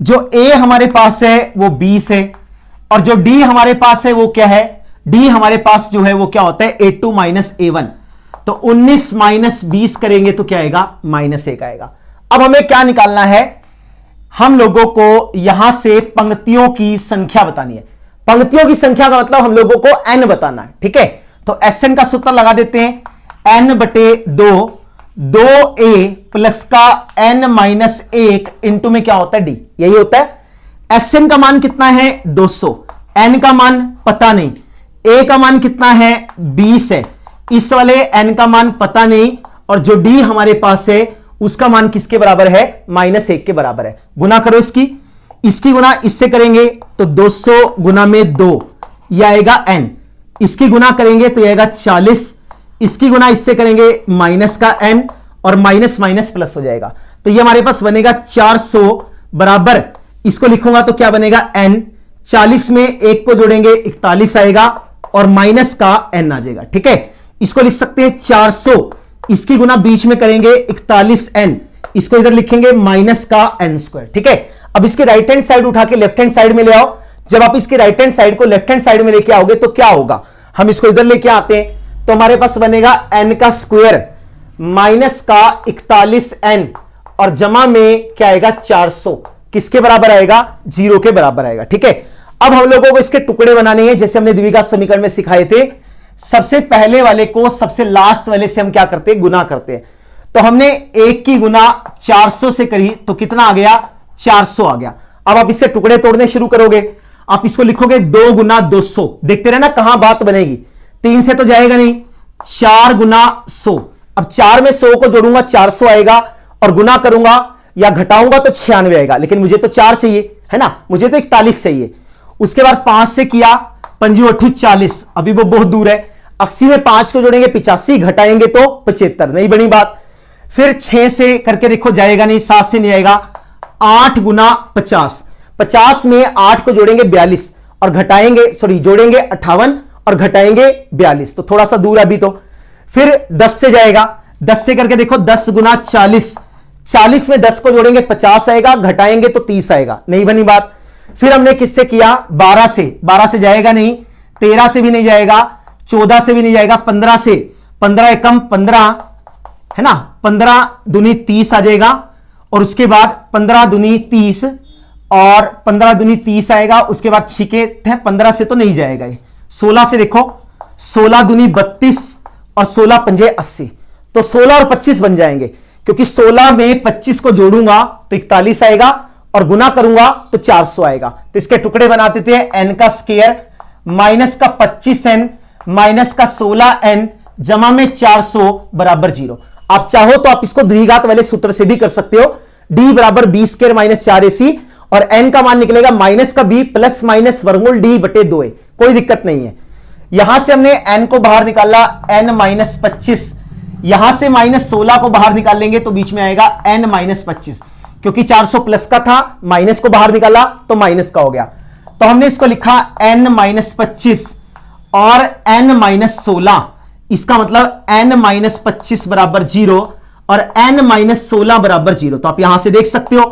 जो A हमारे पास है वो 20 है, और जो D हमारे पास है वो क्या है, D हमारे पास जो है वो क्या होता है A2 माइनस A1, तो 19 माइनस 20 करेंगे तो क्या आएगा, -1 आएगा। अब हमें क्या निकालना है, हम लोगों को यहां से पंक्तियों की संख्या बतानी है। पंक्तियों की संख्या का मतलब हम लोगों को n बताना है। ठीक है, तो Sn का सूत्र लगा देते हैं, n/2, 2a प्लस का n-1 इंटू में क्या होता है d, यही होता है। Sn का मान कितना है 200, n का मान पता नहीं, a का मान कितना है 20 है, इस वाले n का मान पता नहीं, और जो d हमारे पास है उसका मान किसके बराबर है, -1 के बराबर है। गुना करो इसकी गुना इससे करेंगे तो 200 गुना में 2, यह आएगा n, इसकी गुना करेंगे तो यह आएगा 40, इसकी गुना इससे करेंगे माइनस का n, और माइनस माइनस प्लस हो जाएगा, तो ये हमारे पास बनेगा 400 बराबर, इसको लिखूंगा तो क्या बनेगा n, 40 में 1 को जोड़ेंगे 41 आएगा, और माइनस का n आ जाएगा। ठीक है, इसको लिख सकते हैं 400, इसकी गुना बीच में करेंगे 41n, इसको इधर लिखेंगे माइनस का n²। ठीक है, अब इसके राइट हैंड साइड उठा के लेफ्ट हैंड साइड में ले आओ। जब आप इसके राइट हैंड साइड को लेफ्ट हैंड साइड में लेके आओगे तो क्या होगा, हम इसको इधर लेके आते हैं तो हमारे पास बनेगा n का स्क्वायर माइनस का 41n, और जमा में क्या आएगा 400, किसके बराबर आएगा, 0 के बराबर आएगा। ठीक है, अब हम लोगों को इसके टुकड़े बनाने हैं, जैसे हमने द्विघात समीकरण में सिखाए थे। सबसे पहले वाले को सबसे लास्ट वाले से हम क्या करते हैं, गुना करते हैं। तो हमने 1 की गुना 400 से करी तो कितना आ गया, 400 आ गया। अब आप इससे टुकड़े तोड़ने शुरू करोगे, आप इसको लिखोगे 2 गुना 200, देखते रहना कहां बात बनेगी, 3 से तो जाएगा नहीं, 4 गुना 100, अब 4 में 100 को जोड़ूंगा 400 आएगा, और गुना करूंगा या घटाऊंगा तो 96 आएगा, लेकिन मुझे तो 4 चाहिए है ना, मुझे तो 41 चाहिए। उसके बाद 5 से किया, 5×8 40, अभी वो बहुत दूर है, 80 में 5 को जोड़ेंगे 85, घटाएंगे तो 75, नहीं बनी बात। फिर 6 से करके देखो जाएगा नहीं, 7 से नहीं आएगा, 8 गुना 50, 50 में 8 को जोड़ेंगे 42 और घटाएंगे, सॉरी जोड़ेंगे 58 और घटाएंगे 42, तो थोड़ा सा दूर अभी तो। फिर 10 से जाएगा, 10 से करके देखो 10 गुना 40, 40 में 10 को जोड़ेंगे 50 आएगा, घटाएंगे तो 30 आएगा, नहीं बनी बात। फिर हमने किससे किया, 12 से, 12 से जाएगा नहीं, 13 से भी नहीं जाएगा, 14 से भी नहीं जाएगा, 15 से, 15 एकम 15 है ना, 15 दूनी 30 आ जाएगा, और उसके बाद 15 दूनी 30 और 15 दूनी 30 आएगा, उसके बाद छिके थे 15 से तो नहीं जाएगा ये, 16 से देखो, 16 दूनी 32 और 16 पंजे 80, तो 16 और 25 बन जाएंगे, क्योंकि 16 में 25 को जोड़ूंगा तो 41 आएगा और गुना करूंगा तो 400 आएगा। तो इसके टुकड़े बनाते थे, n का स्क्वायर माइनस का 25n माइनस का 16n जमा में 400 बराबर 0। आप चाहो तो आप इसको द्विघात वाले सूत्र से भी कर सकते हो, d बराबर बी स्क्वायर माइनस 4ac और n का मान निकलेगा माइनस का b प्लस माइनस वर्गमूल d बटे 2a, कोई दिक्कत नहीं है। यहां से हमने n को बाहर निकाला, n माइनस 25, यहां से माइनस 16 को बाहर निकाल लेंगे तो बीच में आएगा n माइनस 25, क्योंकि 400 प्लस का था, माइनस को बाहर निकाला तो माइनस का हो गया, तो हमने इसको लिखा n माइनस 25 और n माइनस 16, इसका मतलब n माइनस 25 बराबर 0 और n माइनस 16 बराबर 0। तो आप यहां से देख सकते हो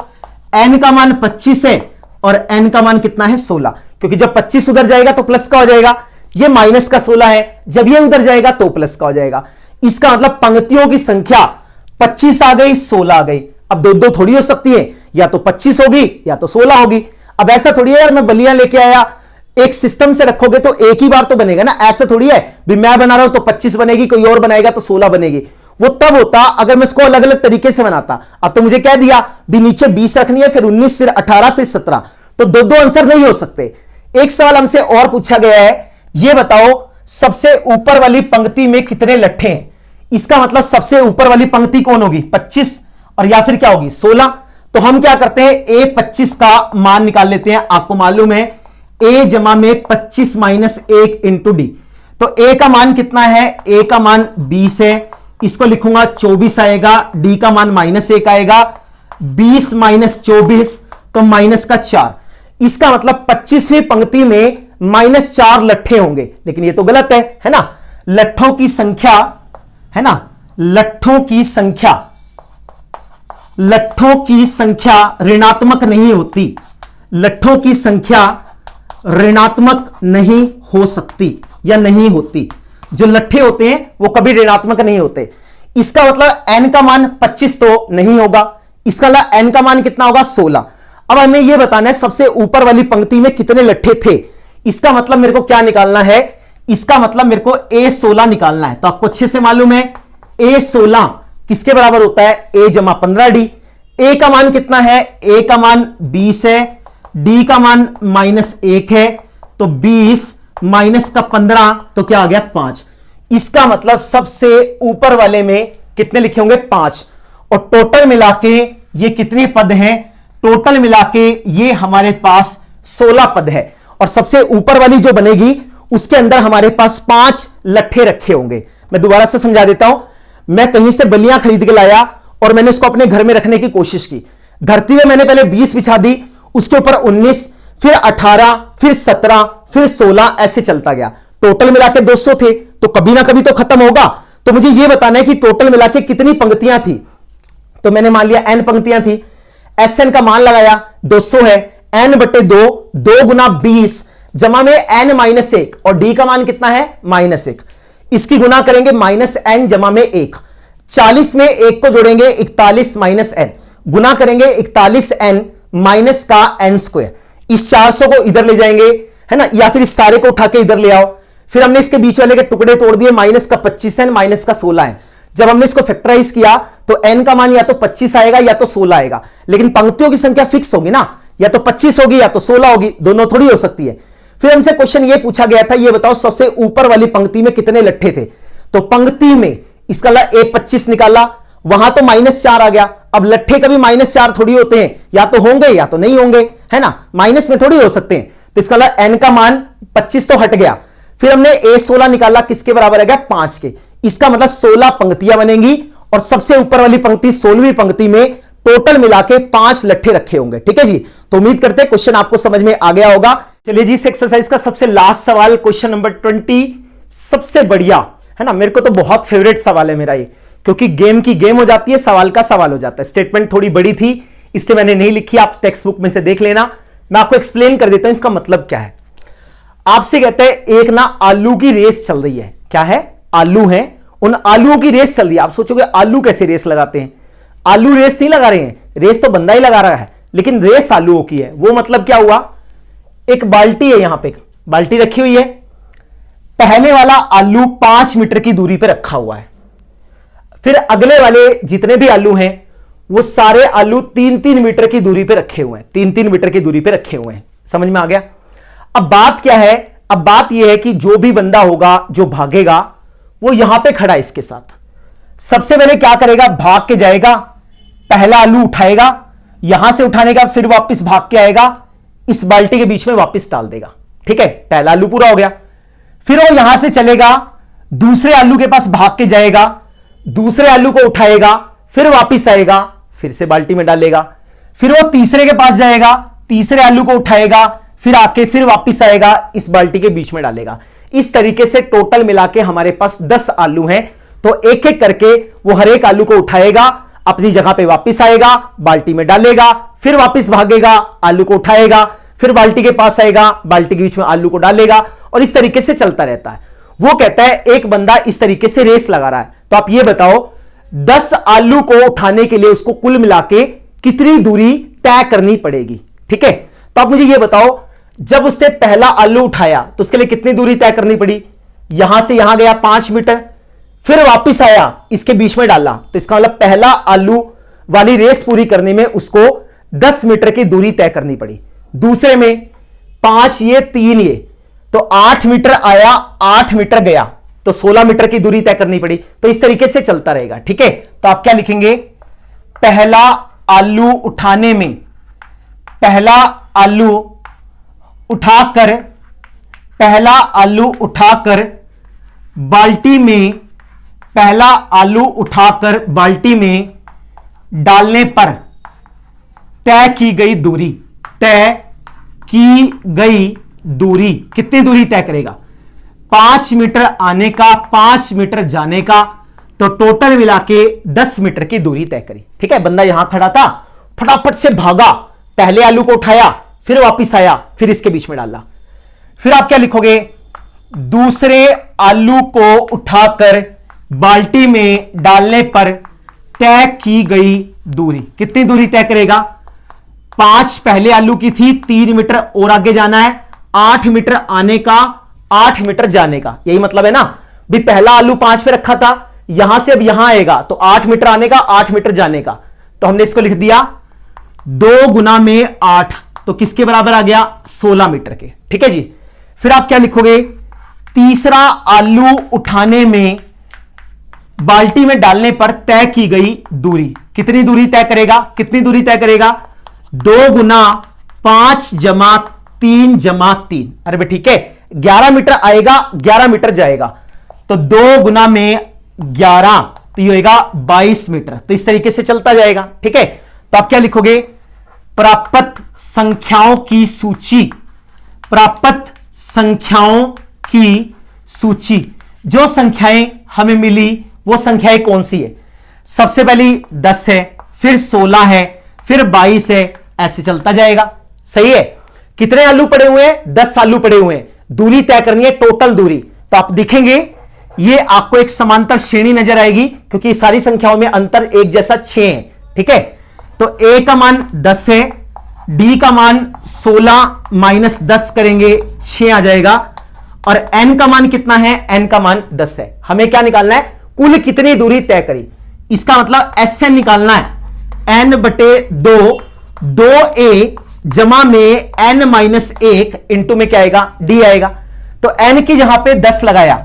n का मान 25 है और n का मान कितना है 16, क्योंकि जब 25 उधर जाएगा तो प्लस का हो जाएगा, ये माइनस का 16 है, जब ये उधर जाएगा तो प्लस का हो जाएगा। इसका मतलब पंक्तियों की संख्या 25 आ गई, 16 आ गई। अब दो दो थोड़ी हो सकती है, या तो 25 होगी या तो 16 होगी। अब ऐसा थोड़ी है यार मैं बलियां लेके आया, एक सिस्टम से रखोगे तो एक ही बार तो बनेगा ना, ऐसा थोड़ी है भी मैं बना रहा हूं तो 25 बनेगी, कोई और बनाएगा तो 16 बनेगी। वो तब होता अगर मैं इसको अलग अलग तरीके से बनाता। अब तो मुझे कह दिया भी नीचे 20 रखनी है, फिर 19, फिर 18, फिर 17, तो दो दो आंसर नहीं हो सकते। एक सवाल हमसे और पूछा गया है, यह बताओ सबसे ऊपर वाली पंक्ति में कितने लट्ठे हैं। इसका मतलब सबसे ऊपर वाली पंक्ति कौन होगी, 25 और या फिर क्या होगी 16। तो हम क्या करते हैं, a 25 का मान निकाल लेते हैं। आपको मालूम है a जमा में 25 माइनस 1 इंटू डी, तो a का मान कितना है, a का मान 20 है, इसको लिखूंगा 24 आएगा, d का मान माइनस 1 आएगा, 20 माइनस 24 तो माइनस का 4। इसका मतलब 25वीं पंक्ति में माइनस 4 लट्ठे होंगे, लेकिन ये तो गलत है ना। लट्ठों की संख्या है ना, लट्ठों की संख्या ऋणात्मक नहीं होती, लट्ठों की संख्या ऋणात्मक नहीं हो सकती या नहीं होती। जो लट्ठे होते हैं वो कभी ऋणात्मक नहीं होते। इसका मतलब n का मान 25 तो नहीं होगा, इसका मतलब n का मान कितना होगा 16। अब हमें यह बताना है सबसे ऊपर वाली पंक्ति में कितने लट्ठे थे। इसका मतलब मेरे को क्या निकालना है, इसका मतलब मेरे को a16 निकालना है। तो आपको अच्छे से मालूम है a16 किसके बराबर होता है, a जमा 15d। a का मान कितना है, a का मान 20 है, d का मान माइनस 1 है, तो 20 माइनस का 15 तो क्या आ गया 5। इसका मतलब सबसे ऊपर वाले में कितने लिखे होंगे 5, और टोटल मिला के ये कितने पद हैं, टोटल मिला के ये हमारे पास 16 पद है। और सबसे ऊपर वाली जो बनेगी उसके अंदर हमारे पास 5 लट्ठे रखे होंगे। मैं दोबारा से समझा देता हूं, मैं कहीं से बलियां खरीद के लाया और मैंने उसको अपने घर में रखने की कोशिश की। धरती में मैंने पहले 20 बिछा दी, उसके ऊपर 19, फिर 18, फिर 17, फिर 16, ऐसे चलता गया। टोटल मिला के 200 थे, तो कभी ना कभी तो खत्म होगा। तो मुझे यह बताना है कि टोटल मिला के कितनी पंक्तियां थी। तो मैंने मान लिया n पंक्तियां थी, Sn का मान लगाया 200 है, n बटे 2, 2 गुना 20 जमा में n माइनस 1, और d का मान कितना है -1। इसकी गुना करेंगे -n जमा में 1, 40 में 1 को जोड़ेंगे 41 माइनस n, गुना करेंगे 41n माइनस का n स्क्वायर। इस 400 को इधर ले जाएंगे है ना, या फिर इस सारे को उठा के इधर ले आओ। फिर हमने इसके बीच वाले के टुकड़े तोड़ दिए, माइनस का 25n माइनस का 16n। जब हमने इसको फैक्टराइज किया तो n का मान या तो 25 आएगा या तो 16 आएगा, लेकिन पंक्तियों की संख्या फिक्स होगी ना, या तो 25 होगी या तो 16 होगी, दोनों थोड़ी हो सकती है। फिर हमसे क्वेश्चन ये पूछा गया था, ये बताओ सबसे ऊपर वाली पंक्ति में कितने लट्ठे थे। तो पंक्ति में इसका A25 निकाला, वहां तो -4 आ गया। अब लट्ठे कभी -4 थोड़ी होते हैं, या तो होंगे या तो नहीं होंगे, है ना, माइनस में थोड़ी हो सकते हैं। तो इसका n का मान 25 तो हट गया। फिर हमने A16 निकाला, किसके बराबर आ गया 5 के। इसका मतलब 16 पंक्तियां बनेंगी और सबसे ऊपर वाली पंक्ति 16वीं पंक्ति में टोटल मिला के 5 लट्ठे रखे होंगे। ठीक है जी, तो उम्मीद करते हैं क्वेश्चन आपको समझ में आ गया होगा। चलिए जी, इस एक्सरसाइज का सबसे लास्ट सवाल, क्वेश्चन नंबर 20, सबसे बढ़िया है ना, मेरे को तो बहुत फेवरेट सवाल है मेरा ये, क्योंकि गेम की गेम हो जाती है, सवाल का सवाल हो जाता है। स्टेटमेंट थोड़ी बड़ी थी इसलिए मैंने नहीं लिखी, आप टेक्स्ट बुक में से देख लेना। मैं आपको एक्सप्लेन कर देता हूं इसका मतलब क्या है। आपसे कहते हैं एक ना आलू की रेस चल रही है। क्या है? आलू है, उन आलूओं की रेस चल रही है। आप सोचोगे आलू कैसे रेस लगाते हैं? आलू रेस नहीं लगा रहे हैं, रेस तो बंदा ही लगा रहा है, लेकिन रेस आलूओं की है। वो मतलब क्या हुआ, एक बाल्टी है, यहां पे एक बाल्टी रखी हुई है, पहले वाला आलू 5 मीटर की दूरी पर रखा हुआ है, फिर अगले वाले जितने भी आलू हैं वो सारे आलू 3-3 मीटर की दूरी पर रखे हुए हैं, 3-3 मीटर की दूरी पर रखे हुए हैं। समझ में आ गया? अब बात क्या है, अब बात यह है कि जो भी बंदा होगा जो भागेगा वो यहां पे खड़ा है इसके साथ। सबसे पहले क्या करेगा, भाग के जाएगा, पहला आलू उठाएगा, यहां से उठाने का, फिर वापस भाग के आएगा, इस बाल्टी के बीच में वापस डाल देगा। ठीक है, पहला आलू पूरा हो गया। फिर वो यहां से चलेगा, दूसरे आलू के पास भाग के जाएगा, दूसरे आलू को उठाएगा, फिर वापस आएगा, फिर से बाल्टी में डालेगा, फिर वो तीसरे के पास जाएगा, तीसरे आलू को उठाएगा, फिर आके फिर वापस आएगा, इस बाल्टी के बीच में डालेगा। इस तरीके से टोटल मिला के हमारे पास 10 आलू हैं, तो एक एक करके वो हर एक आलू को उठाएगा, अपनी जगह पे वापस आएगा, बाल्टी में डालेगा, फिर वापस भागेगा, आलू को उठाएगा, फिर बाल्टी के पास आएगा, बाल्टी के बीच में आलू को डालेगा, और इस तरीके से चलता रहता है। वो कहता है एक बंदा इस तरीके से रेस लगा रहा है। तो आप ये बताओ 10 आलू को उठाने के लिए उसको कुल मिला के कितनी दूरी तय करनी पड़ेगी? ठीक है, तो आप मुझे ये बताओ, जब उसने पहला आलू उठाया तो उसके लिए कितनी दूरी तय करनी पड़ी? यहां से यहां गया 5 मीटर, फिर वापस आया, इसके बीच में डाला, तो इसका मतलब पहला आलू वाली रेस पूरी करने में उसको 10 मीटर की दूरी तय करनी पड़ी। दूसरे में 5 ये 3 ये, तो 8 मीटर आया, 8 मीटर गया, तो 16 मीटर की दूरी तय करनी पड़ी। तो इस तरीके से चलता रहेगा। ठीक है, तो आप क्या लिखेंगे, पहला आलू उठाने में, पहला आलू उठाकर, पहला आलू उठाकर बाल्टी में, पहला आलू उठाकर बाल्टी में डालने पर तय की गई दूरी, तय की गई दूरी, कितनी दूरी तय करेगा? 5 मीटर आने का, 5 मीटर जाने का, तो टोटल मिला के 10 मीटर की दूरी तय करी। ठीक है, बंदा यहां खड़ा था, फटाफट से भागा, पहले आलू को उठाया, फिर वापस आया, फिर इसके बीच में डाला। फिर आप क्या लिखोगे, दूसरे आलू को उठाकर बाल्टी में डालने पर तय की गई दूरी, कितनी दूरी तय करेगा? 5 पहले आलू की थी, 3 मीटर और आगे जाना है, 8 मीटर आने का, 8 मीटर जाने का। यही मतलब है ना, भी पहला आलू 5 पे रखा था, यहां से अब यहां आएगा, तो 8 मीटर आने का, 8 मीटर जाने का। तो हमने इसको लिख दिया 2 गुना में 8, तो किसके बराबर आ गया? 16 मीटर के। ठीक है जी, फिर आप क्या लिखोगे, तीसरा आलू उठाने में, बाल्टी में डालने पर तय की गई दूरी, कितनी दूरी तय करेगा? कितनी दूरी तय करेगा? 2 गुना 5 जमा 3 जमा 3। अरे भाई ठीक है, 11 मीटर आएगा, 11 मीटर जाएगा, तो 2 गुना में 11, तो ये होगा 22 मीटर। तो इस तरीके से चलता जाएगा। ठीक है, तो आप क्या लिखोगे, प्राप्त संख्याओं की सूची, प्राप्त संख्याओं की सूची, जो संख्याएं हमें मिली वो संख्याएं कौन सी है? सबसे पहली 10 है, फिर 16 है, फिर 22 है, ऐसे चलता जाएगा। सही है, कितने आलू पड़े हुए हैं? 10 आलू पड़े हुए हैं। दूरी तय करनी है, टोटल दूरी। तो आप देखेंगे ये आपको एक समांतर श्रेणी नजर आएगी, क्योंकि सारी संख्याओं में अंतर एक जैसा 6 है। ठीक है, तो a का मान 10 है, d का मान 16 माइनस 10 करेंगे 6 आ जाएगा, और n का मान कितना है? n का मान 10 है। हमें क्या निकालना है? कुल कितनी दूरी तय करी। इसका मतलब SN निकालना है, n बटे 2, 2a जमा में n माइनस 1 इंटू में क्या आएगा? d आएगा। तो n की जहां पे 10 लगाया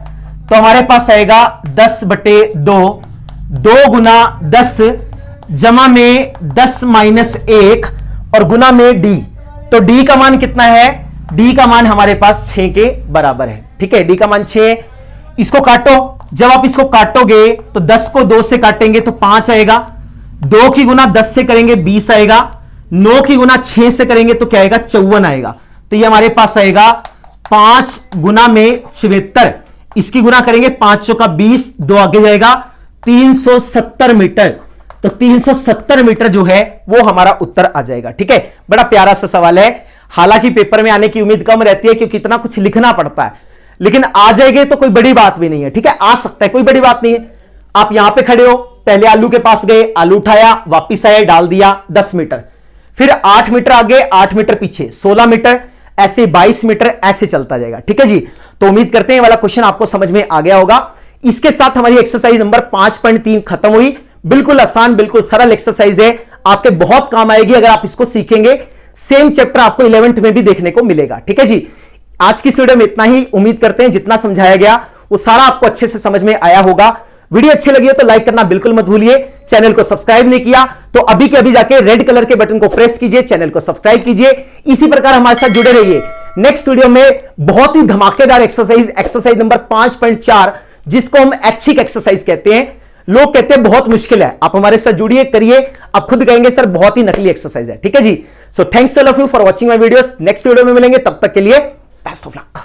तो हमारे पास आएगा 10 बटे 2, 2 गुना 10 जमा में 10 माइनस 1 और गुना में d। तो d का मान कितना है? d का मान हमारे पास 6 के बराबर है। ठीक है, d का मान 6, इसको काटो जब आप इसको काटोगे तो 10 को 2 से काटेंगे तो 5 आएगा, 2 की गुना 10 से करेंगे 20 आएगा, 9 की गुना 6 से करेंगे तो क्या आएगा 54 आएगा। तो ये हमारे पास आएगा 5 गुना में 74, इसकी गुना करेंगे 5 चौका 20, 2 आगे जाएगा 370 मीटर। तो 370 मीटर जो है वो हमारा उत्तर आ जाएगा। ठीक है, बड़ा प्यारा सा सवाल है। हालांकि पेपर में आने की उम्मीद कम रहती है क्योंकि इतना कुछ लिखना पड़ता है, लेकिन आ जाएंगे तो कोई बड़ी बात भी नहीं है। ठीक है, आ सकता है, कोई बड़ी बात नहीं है। आप यहां पे खड़े हो, पहले आलू के पास गए, आलू उठाया, वापिस आए, डाल दिया 10 मीटर, फिर 8 मीटर आगे, 8 मीटर पीछे 16 मीटर, ऐसे 22 मीटर, ऐसे चलता जाएगा। ठीक है जी, तो उम्मीद करते हैं वाला क्वेश्चन आपको समझ में आ गया होगा। इसके साथ हमारी एक्सरसाइज नंबर 5.3 खत्म हुई। बिल्कुल आसान, बिल्कुल सरल एक्सरसाइज है, आपके बहुत काम आएगी अगर आप इसको सीखेंगे। सेम चैप्टर आपको 11th में भी देखने को मिलेगा। ठीक है जी, आज की इस वीडियो में इतना ही। उम्मीद करते हैं जितना समझाया गया वो सारा आपको अच्छे से समझ में आया होगा। वीडियो अच्छी लगी है तो लाइक करना बिल्कुल मत भूलिए। चैनल को सब्सक्राइब नहीं किया तो अभी के अभी जाके रेड कलर के बटन को प्रेस कीजिए, चैनल को सब्सक्राइब कीजिए। इसी प्रकार हमारे साथ जुड़े रहिए। नेक्स्ट वीडियो में बहुत ही धमाकेदार एक्सरसाइज नंबर 5.4, जिसको हम ऐच्छिक एक्सरसाइज कहते हैं। लोग कहते हैं बहुत मुश्किल है, आप हमारे साथ जुड़िए, करिए, आप खुद कहेंगे सर बहुत ही नकली एक्सरसाइज है। ठीक है जी, so thanks all of you for watching my videos. Next video में मिलेंगे, तब तक के लिए बेस्ट ऑफ लक।